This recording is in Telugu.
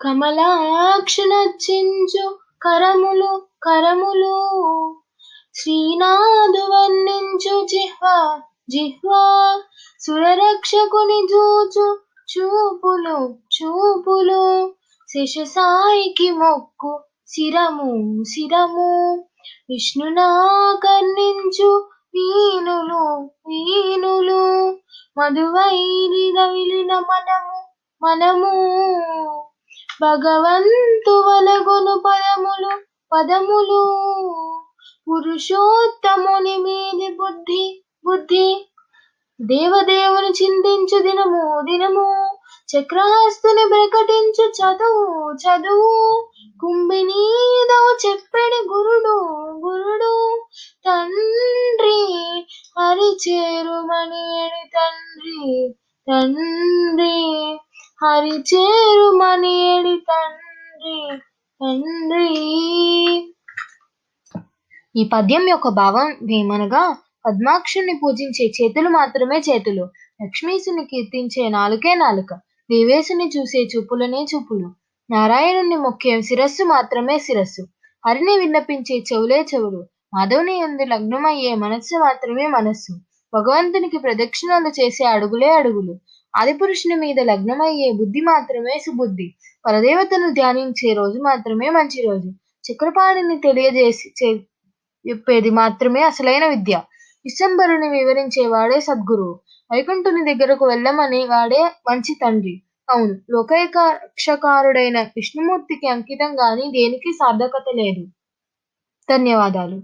కమలాక్షునర్చించు కరములు కరములు, శ్రీనాథు వర్ణించు జిహ్వా జిహ్వా, సురరక్షకుని చూచు చూపులు చూపులు, శేషసాయికి మొక్కు శిరము శిరము, విష్ణునా కర్ణించు వీణులు వీణులు, మధువైరి రవిలిన మనము మనము, భగవంతు వలగును పదములు పదములు, పురుషోత్తముని మీది బుద్ధి బుద్ధి, దేవదేవుని చింతించు దినము దినము, చక్రహస్తుని ప్రకటించు చదువు చదువు, కుంభినీదవు చెప్పెడి గురుడు గురుడు, తండ్రి హరిచేరుమనియడి తండ్రి తండ్రి, హరిచేరుమనియడి తండ్రి తండ్రి. ఈ పద్యం యొక్క భావం ఏమనగా, పద్మాక్షుని పూజించే చేతులు మాత్రమే చేతులు, లక్ష్మీసుని కీర్తించే నాలుకే నాలుక, దేవేశుని చూసే చూపులనే చూపులు, నారాయణుని మొక్కే శిరస్సు మాత్రమే శిరస్సు, హరిని విన్నపించే చెవులే చెవులు, మాధవుని యందు లగ్నమయ్యే మనస్సు మాత్రమే మనస్సు, భగవంతునికి ప్రదక్షిణలు చేసే అడుగులే అడుగులు, ఆదిపురుషుని మీద లగ్నమయ్యే బుద్ధి మాత్రమే సుబుద్ధి, పరదేవతను ధ్యానించే రోజు మాత్రమే మంచి రోజు, చక్రపాణిని తెలియజేసి చెప్పేది మాత్రమే అసలైన విద్య, విశ్వంభరుని వివరించే వాడే సద్గురువు, వైకుంఠుని దగ్గరకు వెళ్ళమని వాడే మంచి తండ్రి. అవును, లోకైక రక్షకారుడైన విష్ణుమూర్తికి అంకితం గాని దేనికి సార్థకత లేదు. ధన్యవాదాలు.